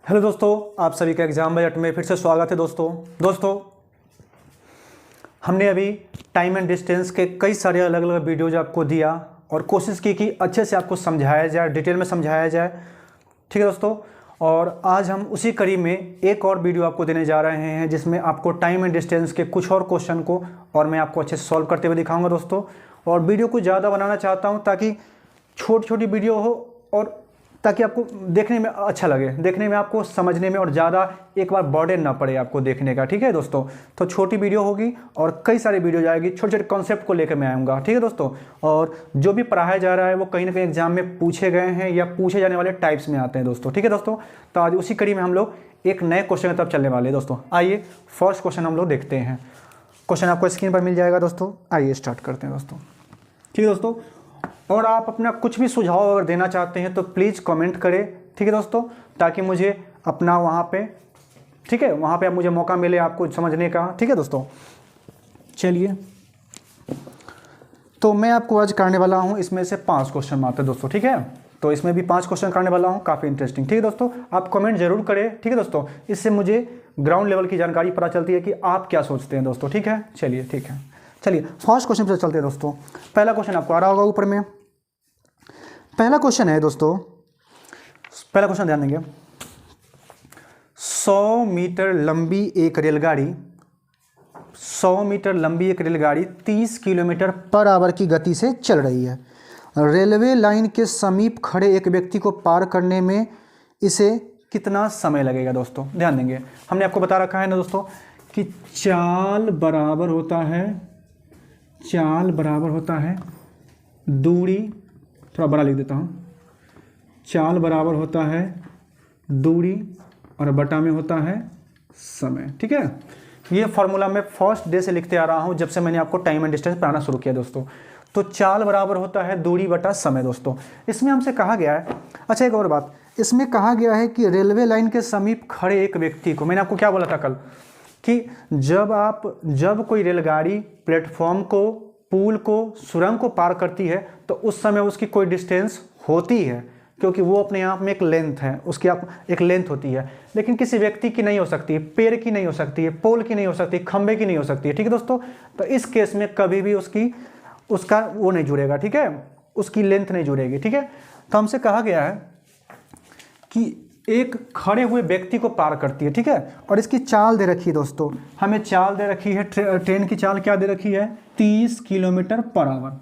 Hello दोस्तों, आप सभी का एग्जाम बजट में फिर से स्वागत है। दोस्तों हमने अभी टाइम एंड डिस्टेंस के कई सारे अलग अलग वीडियोज आपको दिया और कोशिश की कि अच्छे से आपको समझाया जाए, डिटेल में समझाया जाए। ठीक है दोस्तों, और आज हम उसी कड़ी में एक और वीडियो आपको देने जा रहे हैं जिसमें आपको टाइम एंड डिस्टेंस के कुछ और क्वेश्चन को और मैं आपको अच्छे से सॉल्व करते हुए दिखाऊंगा दोस्तों। और वीडियो को ज़्यादा बनाना चाहता हूँ ताकि छोटी छोटी वीडियो हो और ताकि आपको देखने में अच्छा लगे, देखने में आपको समझने में और ज़्यादा एक बार बर्डन ना पड़े आपको देखने का। ठीक है दोस्तों, तो छोटी वीडियो होगी और कई सारी वीडियो जाएगी, छोटे छोटे कॉन्सेप्ट को लेकर मैं आऊँगा। ठीक है दोस्तों, और जो भी पढ़ाया जा रहा है वो कहीं ना कहीं एग्जाम में पूछे गए हैं या पूछे जाने वाले टाइप्स में आते हैं दोस्तों। ठीक है दोस्तों, तो आज उसी कड़ी में हम लोग एक नए क्वेश्चन की तरफ चलने वाले हैं दोस्तों। आइए फर्स्ट क्वेश्चन हम लोग देखते हैं। क्वेश्चन आपको स्क्रीन पर मिल जाएगा दोस्तों। आइए स्टार्ट करते हैं दोस्तों। ठीक है दोस्तों, और आप अपना कुछ भी सुझाव अगर देना चाहते हैं तो प्लीज़ कमेंट करें। ठीक है दोस्तों, ताकि मुझे अपना वहाँ पे, ठीक है, वहाँ पे आप मुझे मौका मिले आपको समझने का। ठीक है दोस्तों, चलिए तो मैं आपको आज करने वाला हूँ इसमें से 5 क्वेश्चन मात्र दोस्तों। ठीक है, तो इसमें भी 5 क्वेश्चन करने वाला हूँ, काफ़ी इंटरेस्टिंग। ठीक है दोस्तों, आप कमेंट जरूर करें। ठीक है दोस्तों, इससे मुझे ग्राउंड लेवल की जानकारी पता चलती है कि आप क्या सोचते हैं दोस्तों। ठीक है, चलिए ठीक है, चलिए फर्स्ट क्वेश्चन पर चलते हैं दोस्तों। पहला क्वेश्चन आपको आ रहा होगा ऊपर में। पहला क्वेश्चन है दोस्तों, पहला क्वेश्चन ध्यान देंगे। 100 मीटर लंबी एक रेलगाड़ी 100 मीटर लंबी एक रेलगाड़ी 30 किलोमीटर पर आवर की गति से चल रही है। रेलवे लाइन के समीप खड़े एक व्यक्ति को पार करने में इसे कितना समय लगेगा दोस्तों? ध्यान देंगे, हमने आपको बता रखा है ना दोस्तों कि चाल बराबर होता है दूरी, थोड़ा बड़ा लिख देता हूँ, चाल बराबर होता है दूरी और बटा में होता है समय। ठीक है, ये फॉर्मूला मैं फर्स्ट डे से लिखते आ रहा हूँ जब से मैंने आपको टाइम एंड डिस्टेंस पढ़ाना शुरू किया दोस्तों। तो चाल बराबर होता है दूरी बटा समय दोस्तों। इसमें हमसे कहा गया है, अच्छा एक और बात, इसमें कहा गया है कि रेलवे लाइन के समीप खड़े एक व्यक्ति को, मैंने आपको क्या बोला था कल कि जब कोई रेलगाड़ी प्लेटफॉर्म को, पुल को, सुरंग को पार करती है तो उस समय उसकी कोई डिस्टेंस होती है, क्योंकि वो अपने आप में एक लेंथ है, उसकी एक लेंथ होती है। लेकिन किसी व्यक्ति की नहीं हो सकती है, पेड़ की नहीं हो सकती है, पोल की नहीं हो सकती, खंबे की नहीं हो सकती है। ठीक है दोस्तों, तो इस केस में कभी भी उसका वो नहीं जुड़ेगा। ठीक है, उसकी लेंथ नहीं जुड़ेगी। ठीक है, तो हमसे कहा गया है कि एक खड़े हुए व्यक्ति को पार करती है। ठीक है, और इसकी चाल दे रखी है दोस्तों, हमें चाल दे रखी है, ट्रेन की चाल क्या दे रखी है? 30 किलोमीटर पर आवर।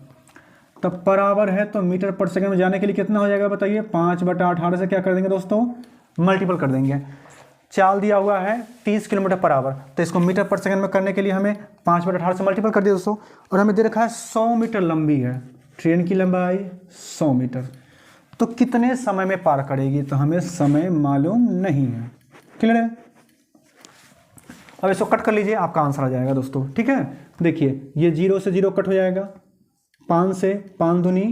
तब पर आवर है तो मीटर पर सेकंड में जाने के लिए कितना हो जाएगा बताइए? 5/18 से क्या कर देंगे दोस्तों? मल्टीपल कर देंगे। चाल दिया हुआ है 30 किलोमीटर पर आवर, तो इसको मीटर पर सेकंड में करने के लिए हमें 5/18 से मल्टीपल कर दिया दोस्तों। और हमें दे रखा है 100 मीटर लंबी है ट्रेन की लंबाई, 100 मीटर, तो कितने समय में पार करेगी? तो हमें समय मालूम नहीं है। क्लियर है? अब इसको कट कर लीजिए, आपका आंसर आ जाएगा दोस्तों। ठीक है, देखिए ये 0 से 0 कट हो जाएगा, 5 से 5 दूनी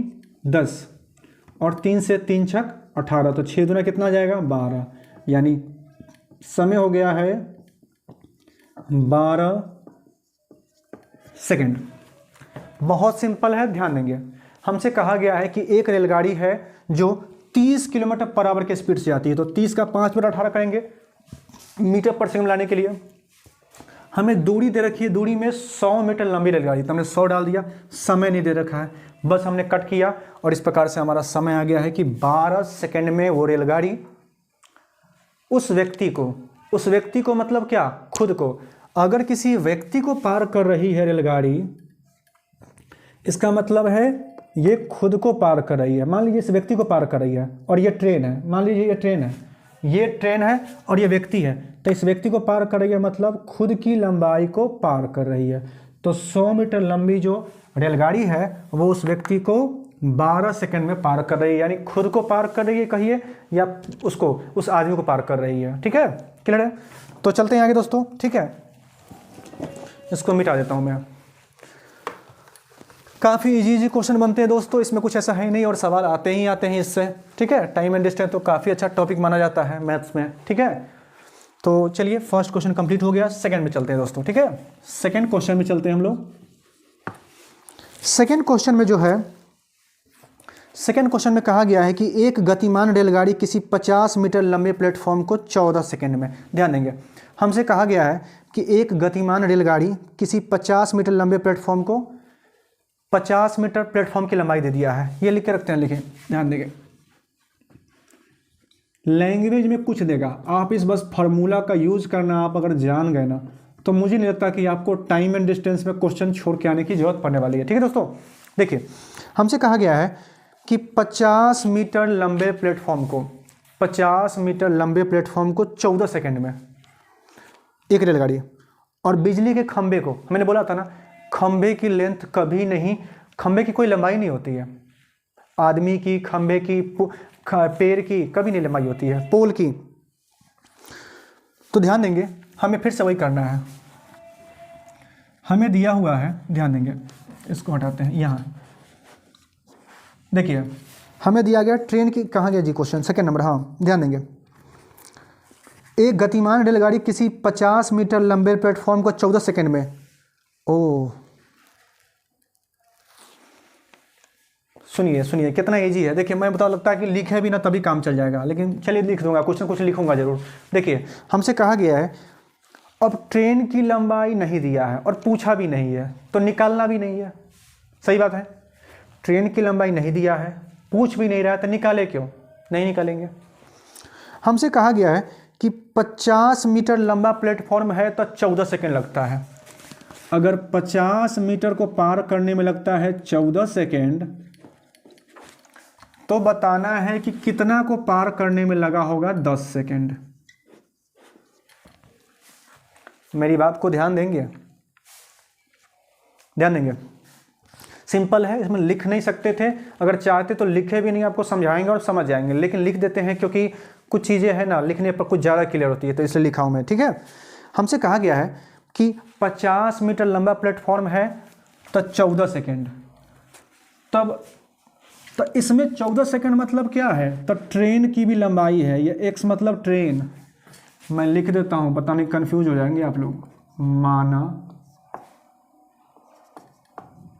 10 और 3 से 3 छक 18, तो 6 दूना कितना आ जाएगा? 12, यानी समय हो गया है 12 सेकंड। बहुत सिंपल है, ध्यान देंगे। हमसे कहा गया है कि एक रेलगाड़ी है जो 30 किलोमीटर पर आवर के स्पीड से आती है, तो 30 का 5/18 करेंगे मीटर पर सेकंड लाने के लिए। हमें दूरी दे रखी है, दूरी में 100 मीटर लंबी रेलगाड़ी, तो हमने 100 डाल दिया। समय नहीं दे रखा है, बस हमने कट किया और इस प्रकार से हमारा समय आ गया है कि 12 सेकंड में वो रेलगाड़ी उस व्यक्ति को मतलब क्या? खुद को। अगर किसी व्यक्ति को पार कर रही है रेलगाड़ी, इसका मतलब है ये खुद को पार कर रही है। मान लीजिए इस व्यक्ति को पार कर रही है और ये ट्रेन है, मान लीजिए ये ट्रेन है और ये व्यक्ति है, तो इस व्यक्ति को पार कर रही है मतलब खुद की लंबाई को पार कर रही है। तो 100 मीटर लंबी जो रेलगाड़ी है वो उस व्यक्ति को 12 सेकंड में पार कर रही है, यानी खुद को पार कर रही है कहिए, या उस आदमी को पार कर रही है। ठीक है, क्लियर है? तो चलते हैं आगे दोस्तों। ठीक है, इसको मिटा देता हूं मैं। काफ़ी इजी क्वेश्चन बनते हैं दोस्तों, इसमें कुछ ऐसा है नहीं और सवाल आते हैं इससे। ठीक है, टाइम एंड डिस्टेंस तो काफ़ी अच्छा टॉपिक माना जाता है मैथ्स में। ठीक है, तो चलिए फर्स्ट क्वेश्चन कंप्लीट हो गया, सेकंड में चलते हैं दोस्तों। ठीक है, सेकंड क्वेश्चन में चलते हैं हम लोग। सेकंड क्वेश्चन में जो है सेकेंड क्वेश्चन में कहा गया है कि एक गतिमान रेलगाड़ी किसी 50 मीटर लंबे प्लेटफॉर्म को 14 सेकंड में, ध्यान देंगे, हमसे कहा गया है कि एक गतिमान रेलगाड़ी किसी 50 मीटर लंबे प्लेटफॉर्म को 50 मीटर प्लेटफॉर्म की लंबाई दे दिया है। ये लिख के रखते हैं, लिखें, ध्यान देंगे। लैंग्वेज में कुछ देगा, आप इस बस फार्मूला का यूज करना आप अगर जान गए ना तो मुझे नहीं लगता कि आपको टाइम एंड डिस्टेंस में क्वेश्चन छोड़ के आने की जरूरत पड़ने वाली है। ठीक है दोस्तों, देखिए हमसे कहा गया है कि 50 मीटर लंबे प्लेटफॉर्म को 50 मीटर लंबे प्लेटफॉर्म को 14 सेकंड में एक रेलगाड़ी, और बिजली के खंभे को, मैंने बोला था ना खंभे की लेंथ कभी नहीं, खंभे की कोई लंबाई नहीं होती है, आदमी की, खंभे की, पेड़ की कभी नहीं लंबाई होती है, पोल की। तो ध्यान देंगे, हमें फिर से वही करना है, हमें दिया हुआ है, ध्यान देंगे, इसको हटाते हैं, यहाँ देखिए हमें दिया गया ट्रेन की, कहाँ गया जी क्वेश्चन, सेकंड नंबर, हाँ ध्यान देंगे। एक गतिमान रेलगाड़ी किसी 50 मीटर लंबे प्लेटफॉर्म को 14 सेकंड में, ओह सुनिए सुनिए कितना इजी है। देखिए मैं बता, लगता है कि लिखे भी ना तभी काम चल जाएगा, लेकिन चलिए लिख दूंगा, कुछ ना कुछ लिखूंगा जरूर। देखिए हमसे कहा गया है, अब ट्रेन की लंबाई नहीं दिया है और पूछा भी नहीं है तो निकालना भी नहीं है, सही बात है। ट्रेन की लंबाई नहीं दिया है, पूछ भी नहीं रहा है, तो निकाले क्यों, नहीं निकालेंगे। हमसे कहा गया है कि 50 मीटर लंबा प्लेटफॉर्म है तो 14 सेकंड लगता है। अगर 50 मीटर को पार करने में लगता है 14 सेकंड, तो बताना है कि कितना को पार करने में लगा होगा 10 सेकंड। मेरी बात को ध्यान देंगे, ध्यान देंगे, सिंपल है, इसमें लिख नहीं सकते थे, अगर चाहते तो लिखे भी नहीं, आपको समझाएंगे और समझ जाएंगे, लेकिन लिख देते हैं क्योंकि कुछ चीज़ें हैं ना लिखने पर कुछ ज़्यादा क्लियर होती है, तो इसलिए लिखा हूं मैं। ठीक है, हमसे कहा गया है कि 50 मीटर लंबा प्लेटफॉर्म है तो 14 सेकेंड, तब तो इसमें 14 सेकंड मतलब क्या है, तो ट्रेन की भी लंबाई है, ये x मतलब ट्रेन, मैं लिख देता हूं, पता नहीं कंफ्यूज हो जाएंगे आप लोग। माना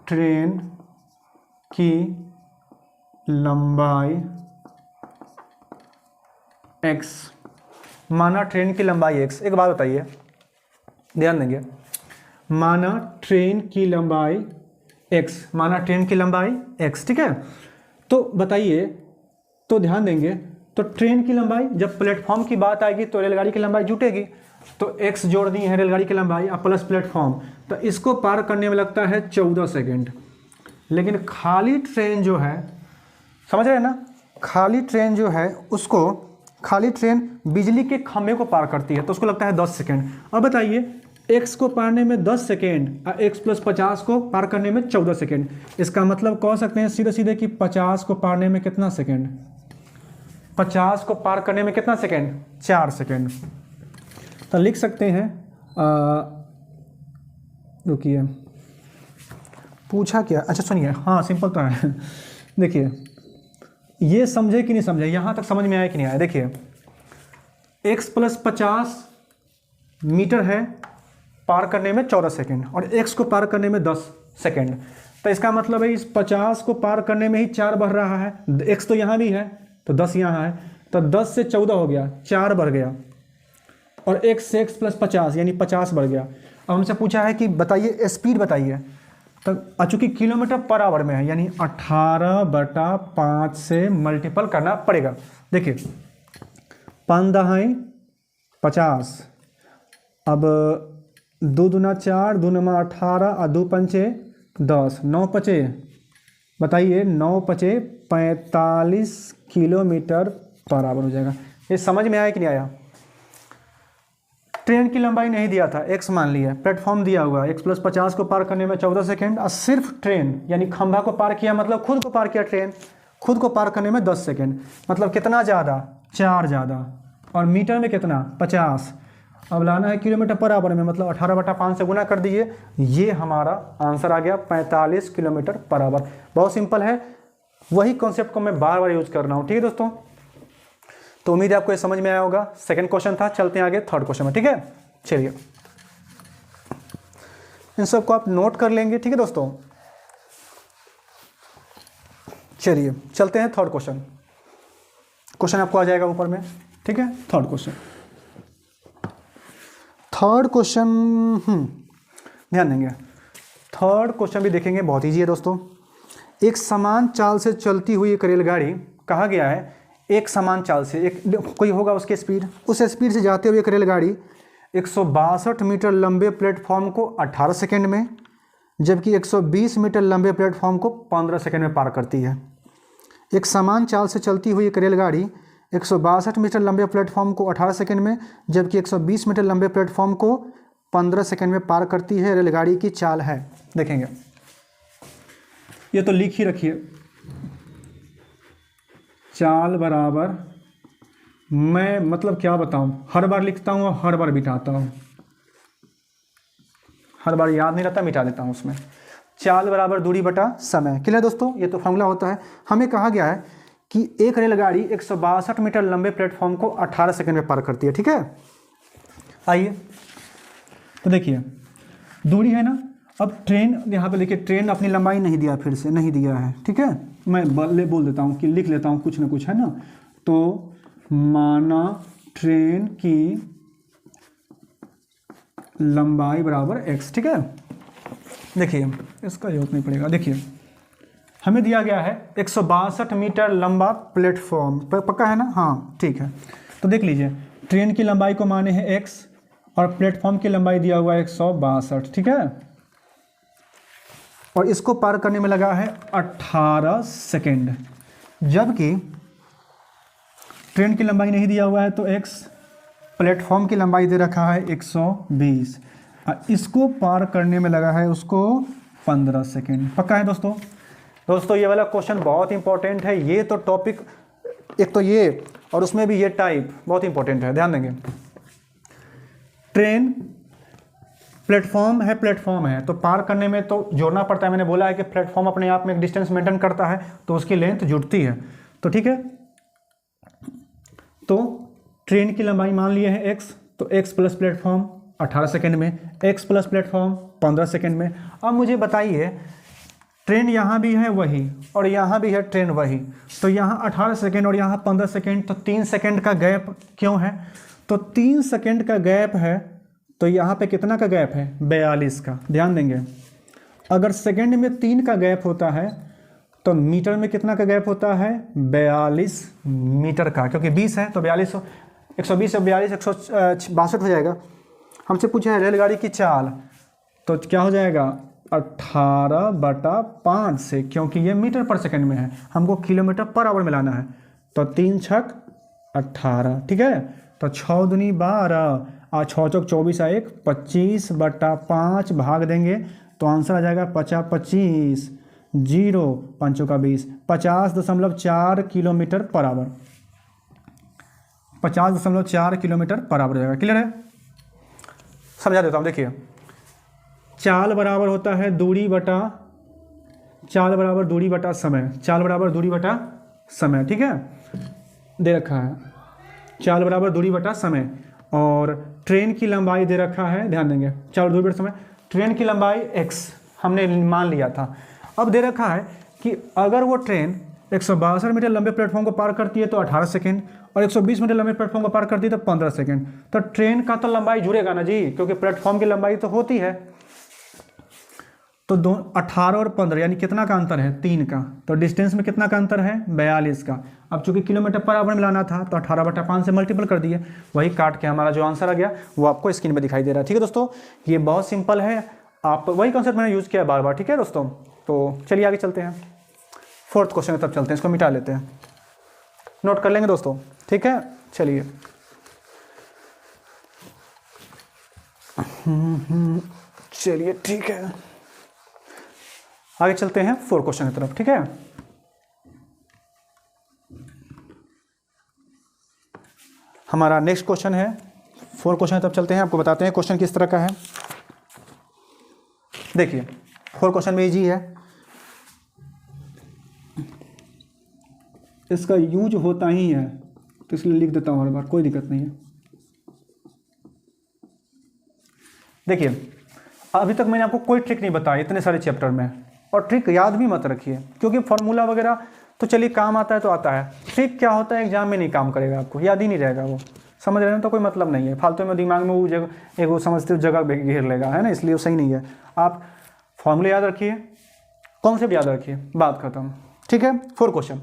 ट्रेन की लंबाई x, माना ट्रेन की लंबाई x। एक बात बताइए, ध्यान देंगे, माना ट्रेन की लंबाई x, माना ट्रेन की लंबाई x, ठीक है। तो बताइए, तो ध्यान देंगे, तो ट्रेन की लंबाई, जब प्लेटफॉर्म की बात आएगी तो रेलगाड़ी की लंबाई जुटेगी, तो x जोड़ दी है रेलगाड़ी की लंबाई और प्लस प्लेटफॉर्म, तो इसको पार करने में लगता है 14 सेकंड। लेकिन खाली ट्रेन जो है, समझ रहे हैं ना, खाली ट्रेन जो है उसको, खाली ट्रेन बिजली के खंभे को पार करती है तो उसको लगता है 10 सेकंड। अब बताइए x को पारने में 10 सेकेंड और x प्लस 50 को पार करने में 14 सेकेंड, इसका मतलब कह सकते हैं सीधे सीधे कि 50 को पारने में कितना सेकेंड, 50 को पार करने में कितना सेकेंड, 4 सेकेंड। तो लिख सकते हैं, रुकिए पूछा क्या, अच्छा सुनिए, हाँ सिंपल तो है। देखिए ये समझे कि नहीं समझे, यहाँ तक समझ में आया कि नहीं आया। देखिए x प्लस 50 मीटर है, पार करने में 14 सेकेंड, और x को पार करने में 10 सेकेंड, तो इसका मतलब है इस 50 को पार करने में ही 4 बढ़ रहा है, x तो यहाँ भी है तो 10 यहाँ है, तो 10 से 14 हो गया, 4 बढ़ गया, और x से x प्लस 50 यानी 50 बढ़ गया। अब हमसे पूछा है कि बताइए स्पीड बताइए, तो चूंकि किलोमीटर पर आवर में है यानी 18/5 से मल्टीपल करना पड़ेगा। देखिए 5 दहाई 50, अब 2 दूना 4, 2 नमा 18 और 2 पंचे 10, 9 पचे, बताइए 9 पचे 45 किलोमीटर पर आवर हो जाएगा। ये समझ में आया कि नहीं आया। ट्रेन की लंबाई नहीं दिया था, x मान लिया, प्लेटफॉर्म दिया हुआ x प्लस 50 को पार करने में 14 सेकेंड, और सिर्फ ट्रेन यानी खंभा को पार किया, मतलब खुद को पार किया, ट्रेन खुद को पार करने में 10 सेकेंड, मतलब कितना ज़्यादा, 4 ज़्यादा, और मीटर में कितना 50। अब लाना है किलोमीटर पर आवर में, मतलब 18/5 से गुना कर दीजिए, ये हमारा आंसर आ गया 45 किलोमीटर पर आवर। बहुत सिंपल है, वही कॉन्सेप्ट को मैं बार बार यूज कर रहा हूँ। ठीक है दोस्तों, तो उम्मीद है आपको ये समझ में आया होगा। सेकंड क्वेश्चन था, चलते हैं आगे थर्ड क्वेश्चन में। ठीक है, चलिए इन सबको आप नोट कर लेंगे। ठीक है दोस्तों, चलिए चलते हैं थर्ड क्वेश्चन। क्वेश्चन आपको आ जाएगा ऊपर में, ठीक है। थर्ड क्वेश्चन ध्यान देंगे। थर्ड क्वेश्चन भी देखेंगे, बहुत ईजी है दोस्तों। एक समान चाल से चलती हुई एक रेलगाड़ी, कहा गया है एक समान चाल से, एक कोई होगा उसकी स्पीड, उस स्पीड से जाते हुए एक रेलगाड़ी 162 मीटर लंबे प्लेटफॉर्म को 18 सेकंड में, जबकि 120 मीटर लंबे प्लेटफॉर्म को 15 सेकंड में पार करती है। एक समान चाल से चलती हुई एक रेलगाड़ी 162 मीटर लंबे प्लेटफॉर्म को 18 सेकंड में, जबकि 120 मीटर लंबे प्लेटफॉर्म को 15 सेकंड में पार करती है। रेलगाड़ी की चाल है। देखेंगे, ये तो लिख ही रखिए, चाल बराबर, मैं मतलब क्या बताऊं, हर बार लिखता हूं और हर बार मिटाता हूं, हर बार याद नहीं रहता, मिटा देता हूं उसमें। चाल बराबर दूरी बटा समय। क्लियर दोस्तों, ये तो फॉर्मूला होता है। हमें कहा गया है कि एक रेलगाड़ी 162 मीटर लंबे प्लेटफॉर्म को 18 सेकंड में पार करती है, ठीक है। आइए तो देखिए, दूरी है ना, अब ट्रेन यहाँ पे देखिए, ट्रेन अपनी लंबाई नहीं दिया, फिर से नहीं दिया है, ठीक है। मैं बोल देता हूँ कि लिख लेता हूँ कुछ ना कुछ, है ना। तो माना ट्रेन की लंबाई बराबर x, ठीक है। देखिए इसका जरूरत नहीं पड़ेगा। देखिए हमें दिया गया है 162 मीटर लंबा प्लेटफॉर्म, पक्का है ना, हाँ ठीक है। तो देख लीजिए, ट्रेन की लंबाई को माने हैं x और प्लेटफॉर्म की लंबाई दिया हुआ है 162, ठीक है। और इसको पार करने में लगा है 18 सेकेंड, जबकि ट्रेन की लंबाई नहीं दिया हुआ है तो x, प्लेटफॉर्म की लंबाई दे रखा है 120, इसको पार करने में लगा है उसको 15 सेकेंड। पक्का है दोस्तों। दोस्तों ये वाला क्वेश्चन बहुत इंपॉर्टेंट है। ये तो टॉपिक, एक तो ये और उसमें भी ये टाइप बहुत इंपॉर्टेंट है, ध्यान देंगे। ट्रेन प्लेटफॉर्म है तो पार करने में तो जोड़ना पड़ता है। मैंने बोला है कि प्लेटफॉर्म अपने आप में एक डिस्टेंस मेंटेन करता है तो उसकी लेंथ जुड़ती है, तो ठीक है। तो ट्रेन की लंबाई मान लिए हैं x, तो x प्लस प्लेटफॉर्म 18 सेकंड में, x प्लस प्लेटफॉर्म 15 सेकंड में। अब मुझे बताइए, ट्रेन यहाँ भी है वही और यहाँ भी है ट्रेन वही, तो यहाँ 18 सेकंड और यहाँ 15 सेकंड, तो 3 सेकंड का गैप क्यों है? तो 3 सेकंड का गैप है, तो यहाँ पे कितना का गैप है? 42 का। ध्यान देंगे, अगर सेकंड में 3 का गैप होता है तो मीटर में कितना का गैप होता है? 42 मीटर का, क्योंकि 20 है तो 42, 120 से 42 162 हो जाएगा। हमसे पूछा है रेलगाड़ी की चाल, तो क्या हो जाएगा? 18/5 से, क्योंकि ये मीटर पर सेकंड में है, हमको किलोमीटर पर आवर में लाना है, तो 3 छक 18, ठीक है। तो 6 दूनी 12 और 6 चौक 24 1 25/5 भाग देंगे तो आंसर आ जाएगा 50/25 0 5 का 20, 50.4 kilometre per hour, 50.4 kilometre per hour जाएगा। क्लियर है? समझा देता हूँ। देखिए, चाल बराबर होता है दूरी बटा समय, चाल बराबर दूरी बटा समय, ठीक है, दे रखा है। चाल बराबर दूरी बटा समय, और ट्रेन की लंबाई दे रखा है, ध्यान देंगे, चाल दूरी बटा समय, ट्रेन की लंबाई x हमने मान लिया था। अब दे रखा है कि अगर वो ट्रेन 162 मीटर लंबे प्लेटफॉर्म को पार करती है तो 18 सेकंड, और 120 मीटर लंबे प्लेटफॉर्म को पार करती है तो 15 सेकंड। तो ट्रेन का तो लंबाई जुड़ेगा ना जी, क्योंकि प्लेटफॉर्म की लंबाई तो होती है। तो 18 और 15 यानी कितना का अंतर है? 3 का। तो डिस्टेंस में कितना का अंतर है? 42 का। अब चूंकि किलोमीटर पर आवर में लाना था तो 18/5 से मल्टीपल कर दिए, वही काट के हमारा जो आंसर आ गया वो आपको स्क्रीन में दिखाई दे रहा है। ठीक है दोस्तों, ये बहुत सिंपल है, आप वही कॉन्सेप्ट मैंने यूज़ किया बार बार। ठीक है दोस्तों, तो चलिए आगे चलते हैं। फोर्थ क्वेश्चन तब चलते हैं, इसको मिटा लेते हैं, नोट कर लेंगे दोस्तों। ठीक है, चलिए चलिए ठीक है, आगे चलते हैं 4 क्वेश्चन की तरफ। ठीक है, हमारा नेक्स्ट क्वेश्चन है 4 क्वेश्चन तब चलते हैं, आपको बताते हैं क्वेश्चन किस तरह का है। देखिए 4 क्वेश्चन में इजी है, इसका यूज होता ही है तो इसलिए लिख देता हूं हर बार, कोई दिक्कत नहीं है। देखिए अभी तक मैंने आपको कोई ट्रिक नहीं बताई इतने सारे चैप्टर में, और ट्रिक याद भी मत रखिए क्योंकि फॉर्मूला वगैरह तो चलिए काम आता है तो आता है, ट्रिक क्या होता है एग्जाम में नहीं काम करेगा, आपको याद ही नहीं रहेगा, वो समझ रहे हैं, तो कोई मतलब नहीं है, फालतू में दिमाग में वो जगह एक वो समझते हो जगह घेर लेगा, है ना, इसलिए वो सही नहीं है। आप फॉर्मूले याद रखिए, कॉन्सेप्ट याद रखिए, बात खत्म, ठीक है। 4 क्वेश्चन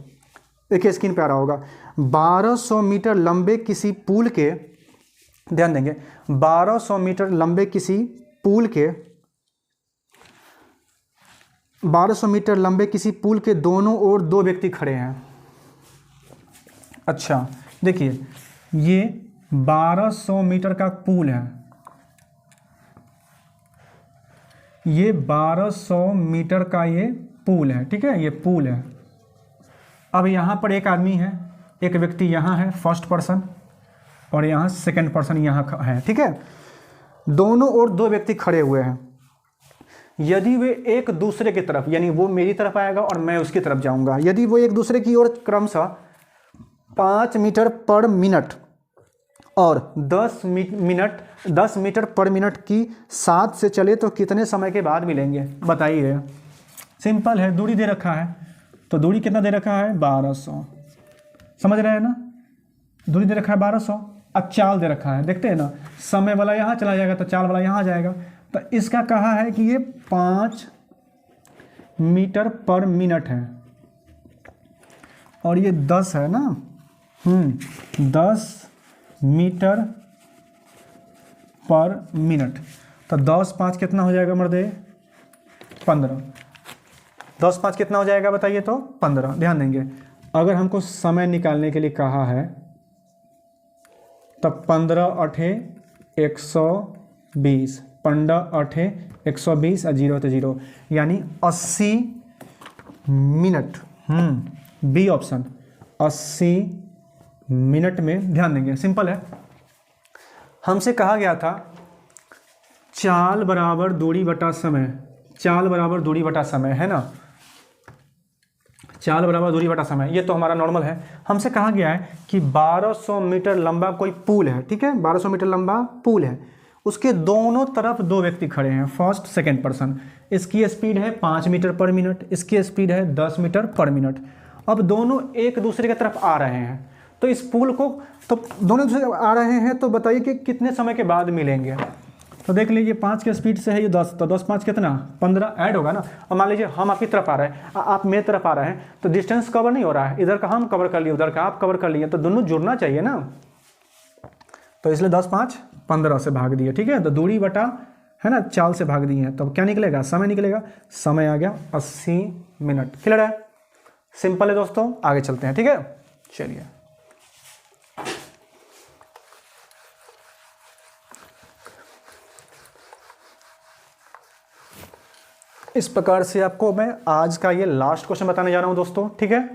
देखिए स्क्रीन पे आ रहा होगा। 1200 मीटर लंबे किसी पुल के, ध्यान देंगे, 1200 मीटर लंबे किसी पुल के, 1200 मीटर लंबे किसी पुल के दोनों ओर 2 व्यक्ति खड़े हैं। अच्छा देखिए, ये 1200 मीटर का पुल है, ये 1200 मीटर का ये पुल है, ठीक है, ये पुल है। अब यहाँ पर एक आदमी है, एक व्यक्ति यहाँ है फर्स्ट पर्सन, और यहाँ सेकंड पर्सन यहाँ है, ठीक है। दोनों ओर 2 व्यक्ति खड़े हुए हैं। यदि वे एक दूसरे की तरफ, यानी वो मेरी तरफ आएगा और मैं उसकी तरफ जाऊंगा, यदि वो एक दूसरे की ओर क्रमशः 5 मीटर पर मिनट और 10 मीटर पर मिनट की साथ से चले तो कितने समय के बाद मिलेंगे, बताइए। सिंपल है, दूरी दे रखा है, तो दूरी कितना दे रखा है 1200, समझ रहे हैं ना, दूरी दे रखा है 1200। अब चाल दे रखा है, देखते हैं ना, समय वाला यहाँ चला जाएगा तो चाल वाला यहाँ जाएगा, तो इसका कहा है कि ये 5 मीटर पर मिनट है और ये 10 है ना, 10 मीटर पर मिनट, तो 10 5 कितना हो जाएगा मर्दे, 15। 10 5 कितना हो जाएगा बताइए, तो 15। ध्यान देंगे, अगर हमको समय निकालने के लिए कहा है तब 15 8 120, 15 8 120 और 0 तो 0, यानी 80 मिनट, बी ऑप्शन, 80 मिनट में। ध्यान देंगे, सिंपल है, हमसे कहा गया था चाल बराबर दूरी बटा समय, चाल बराबर दूरी बटा समय, है ना, चाल बराबर दूरी बटा समय, ये तो हमारा नॉर्मल है। हमसे कहा गया है कि 1200 मीटर लंबा कोई पुल है, ठीक है, 1200 मीटर लंबा पुल है, उसके दोनों तरफ 2 व्यक्ति खड़े हैं, फर्स्ट सेकंड पर्सन, इसकी स्पीड है 5 मीटर पर मिनट, इसकी स्पीड है 10 मीटर पर मिनट। अब दोनों एक दूसरे की तरफ आ रहे हैं, तो इस पुल को, तो दोनों दूसरे आ रहे हैं, तो बताइए कि कितने समय के बाद मिलेंगे। तो देख लीजिए 5 के स्पीड से है ये 10, तो 10 5 कितना, 15 ऐड होगा ना। और मान लीजिए हम आपकी तरफ आ रहे हैं, आप मेरी तरफ आ रहे हैं, तो डिस्टेंस कवर नहीं हो रहा है, इधर का हम कवर कर लिए, उधर का आप कवर कर लिए, तो दोनों जुड़ना चाहिए ना, तो इसलिए 10 5 15 से भाग दिए, ठीक है, तो दूरी बटा, है ना, चाल से भाग दिए हैं, तो क्या निकलेगा, समय निकलेगा, समय आ गया 80 मिनट। क्लियर है, सिंपल है दोस्तों, आगे चलते हैं, ठीक है, चलिए। इस प्रकार से आपको मैं आज का ये लास्ट क्वेश्चन बताने जा रहा हूँ दोस्तों, ठीक है,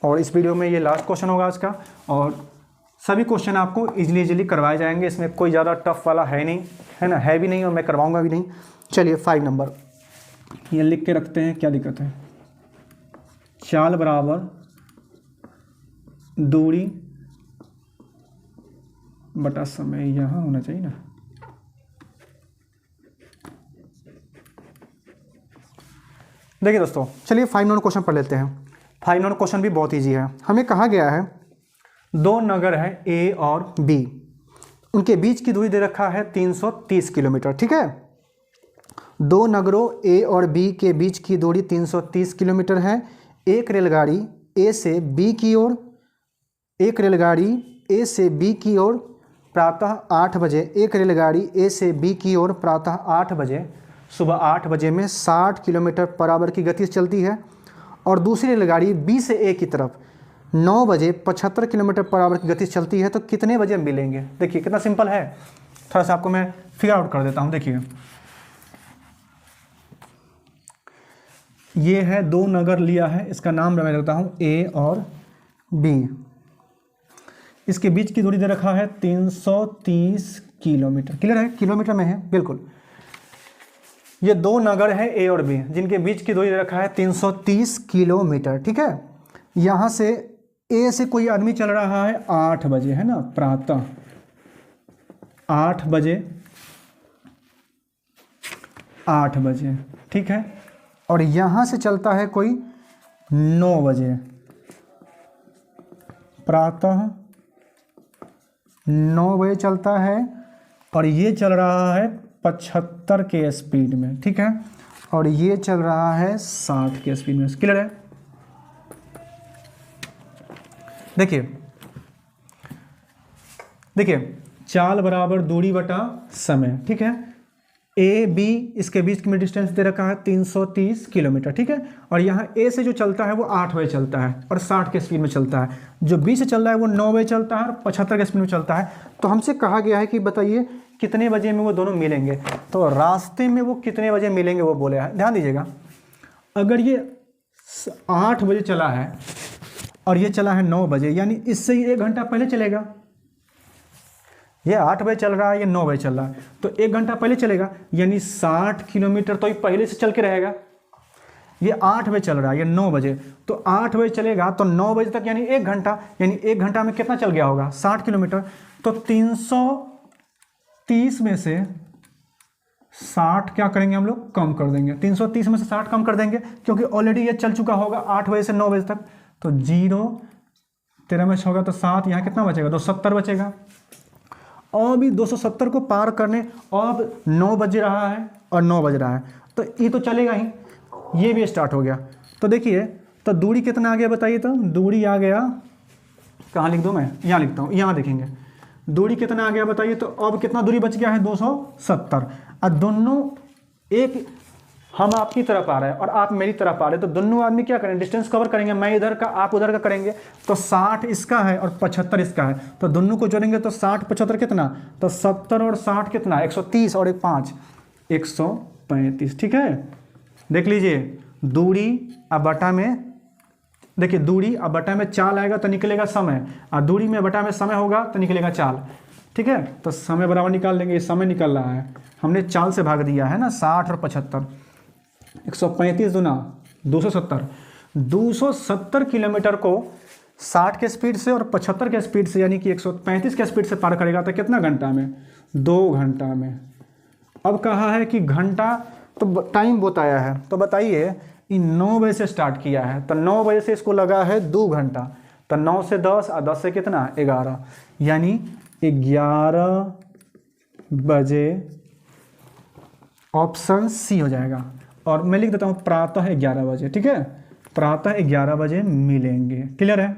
और इस वीडियो में ये लास्ट क्वेश्चन होगा आज का, और सभी क्वेश्चन आपको इजीली करवाए जाएंगे, इसमें कोई ज़्यादा टफ वाला है नहीं, है ना, है भी नहीं और मैं करवाऊंगा भी नहीं। चलिए 5 नंबर ये लिख के रखते हैं, क्या दिक्कत है, चाल बराबर दूरी बटा समय, यहाँ होना चाहिए ना, देखिए दोस्तों, चलिए 5 नंबर क्वेश्चन पढ़ लेते हैं। 5 नंबर क्वेश्चन भी बहुत इजी है। हमें कहा गया है 2 नगर है ए और बी, उनके बीच की दूरी दे रखा है 330 किलोमीटर, ठीक है। 2 नगरों ए और बी के बीच की दूरी 330 किलोमीटर है। एक रेलगाड़ी ए से बी की ओर, एक रेलगाड़ी ए से बी की ओर प्रातः 8 बजे, एक रेलगाड़ी ए से बी की ओर प्रातः 8 बजे, सुबह 8 बजे में 60 किलोमीटर पर आवर की गति से चलती है, और दूसरी रेलगाड़ी बी से ए की तरफ 9 बजे 75 किलोमीटर पर आवर की गति से चलती है, तो कितने बजे मिलेंगे। देखिए कितना सिंपल है, थोड़ा सा आपको मैं फिगर आउट कर देता हूँ। देखिए ये है 2 नगर लिया है, इसका नाम मैं देता हूँ ए और बी, इसके बीच की दूरी दे रखा है 330 किलोमीटर। क्लियर है, किलोमीटर में है बिल्कुल। ये 2 नगर है ए और बी, जिनके बीच की दूरी दे रखा है 330 किलोमीटर, ठीक है। यहाँ से ए से कोई आदमी चल रहा है 8 बजे, है ना, प्रातः 8 बजे, 8 बजे, ठीक है, और यहाँ से चलता है कोई 9 बजे, प्रातः 9 बजे चलता है और ये चल रहा है 75 के स्पीड में, ठीक है, और ये चल रहा है 60 के स्पीड में। क्लियर है? देखिए चाल बराबर दूरी बटा समय, ठीक है। ए बी इसके बीच में डिस्टेंस दे रखा है 330 किलोमीटर, ठीक है, और यहाँ ए से जो चलता है वो 8 बजे चलता है और 60 के स्पीड में चलता है। जो बी से चल रहा है वो 9 बजे चलता है और 75 के स्पीड में चलता है। तो हमसे कहा गया है कि बताइए कितने बजे में वो दोनों मिलेंगे। तो रास्ते में वो कितने बजे मिलेंगे वो बोले हैं। ध्यान दीजिएगा, अगर ये 8 बजे चला है और ये चला है 9 बजे, यानी इससे ही 1 घंटा पहले चलेगा। ये 8 बजे चल रहा है, ये 9 बजे चल रहा है, तो 1 घंटा पहले चलेगा, यानी 60 किलोमीटर तो ये पहले से चल के रहेगा। ये 8 बजे चल रहा है, ये 9 बजे, तो 8 बजे चलेगा तो 9 बजे तक यानी 1 घंटा, यानी 1 घंटा में कितना चल गया होगा? 60 किलोमीटर। तो 330 में से 60 क्या करेंगे हम लोग? कम कर देंगे। 330 में से 60 कम कर देंगे, क्योंकि ऑलरेडी ये चल चुका होगा 8 बजे से 9 बजे तक। तो 0 13 में होगा तो 7, यहाँ कितना बचेगा? 270 बचेगा। और भी 270 को पार करने अब 9 बज रहा है और 9 बज रहा है, तो ये तो चलेगा ही, ये भी स्टार्ट हो गया। तो देखिए, तो दूरी कितना आ गया बताइए? तो दूरी आ गया, कहाँ लिख दूँ मैं? यहाँ लिखता हूँ, यहाँ देखेंगे दूरी कितना आ गया बताइए। तो अब कितना दूरी बच गया है? 270। और दोनों एक, हम आपकी तरफ आ रहे हैं और आप मेरी तरफ आ रहे हैं, तो दोनों आदमी क्या करेंगे? डिस्टेंस कवर करेंगे। मैं इधर का, आप उधर का करेंगे। तो 60 इसका है और 75 इसका है, तो दोनों को जोड़ेंगे तो 60 75 कितना? तो 70 और 60 कितना? 130 और 1 5 135, ठीक है। देख लीजिए, दूरी अब बटा में, देखिए दूरी अब बटा में चाल आएगा तो निकलेगा समय, और दूरी में बटा में समय होगा तो निकलेगा चाल, ठीक है। तो समय बराबर निकाल लेंगे, समय निकल रहा है, हमने चाल से भाग दिया है ना, 60 और 75, 135 दूना 270। 270 किलोमीटर को 60 के स्पीड से और 75 के स्पीड से, यानी कि 135 के स्पीड से पार करेगा तो कितना घंटा में? 2 घंटा में। अब कहा है कि घंटा, तो टाइम बताया है, तो बताइए, इन 9 बजे से स्टार्ट किया है, तो 9 बजे से इसको लगा है 2 घंटा, तो 9 से 10 और 10 से कितना? 11, यानी 11 बजे ऑप्शन सी हो जाएगा। और मैं लिख देता हूँ प्रातः 11 बजे, ठीक है, प्रातः 11 बजे मिलेंगे। क्लियर है?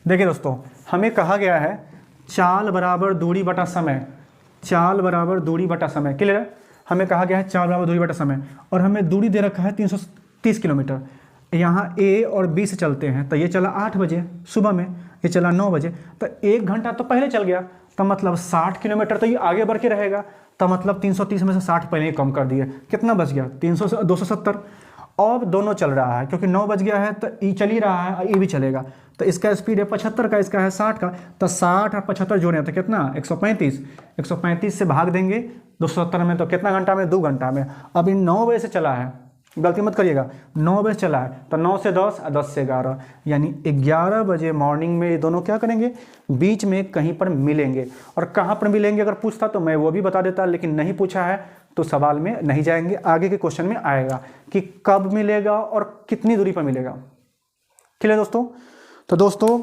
देखिए दोस्तों, हमें कहा गया है चाल बराबर दूरी बटा समय, चाल बराबर दूरी बटा समय। क्लियर है? हमें कहा गया है चाल बराबर दूरी बटा समय, और हमें दूरी दे रखा है 330 किलोमीटर। यहाँ ए और बी से चलते हैं, तो ये चला 8 बजे सुबह में, ये चला 9 बजे, तो 1 घंटा तो पहले चल गया, तो मतलब 60 किलोमीटर तो ये आगे बढ़ के रहेगा। तो मतलब 330 में से 60 पहले ही कम कर दिए, कितना बच गया? 270। अब दोनों चल रहा है, क्योंकि 9 बज गया है तो ई चल ही रहा है और ई भी चलेगा, तो इसका स्पीड है 75 का, इसका है 60 का, तो 60 और 75 जोड़े तो कितना? 135। 135 से भाग देंगे 270 में, तो कितना घंटा में? 2 घंटा में। अब इन 9 बजे से चला है, गलती मत करिएगा, 9 बजे चला है, तो 9 से 10 और 10 से 11, यानी 11 बजे मॉर्निंग में ये दोनों क्या करेंगे? बीच में कहीं पर मिलेंगे। और कहाँ पर मिलेंगे अगर पूछता तो मैं वो भी बता देता, लेकिन नहीं पूछा है तो सवाल में नहीं जाएंगे, आगे के क्वेश्चन में आएगा कि कब मिलेगा और कितनी दूरी पर मिलेगा। ठीक है दोस्तों? तो दोस्तों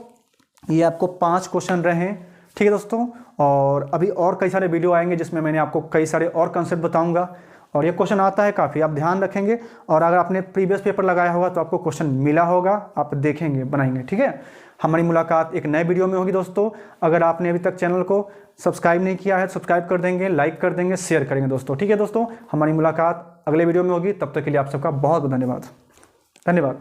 ये आपको 5 क्वेश्चन रहे, ठीक है दोस्तों, और अभी और कई सारे वीडियो आएंगे जिसमें मैंने आपको कई सारे और कंसेप्ट बताऊंगा, और ये क्वेश्चन आता है काफ़ी, आप ध्यान रखेंगे, और अगर आपने प्रीवियस पेपर लगाया होगा तो आपको क्वेश्चन मिला होगा, आप देखेंगे, बनाएंगे, ठीक है। हमारी मुलाकात एक नए वीडियो में होगी दोस्तों। अगर आपने अभी तक चैनल को सब्सक्राइब नहीं किया है, सब्सक्राइब कर देंगे, लाइक कर देंगे, शेयर करेंगे दोस्तों, ठीक है दोस्तों। हमारी मुलाकात अगले वीडियो में होगी, तब तक के लिए आप सबका बहुत बहुत धन्यवाद।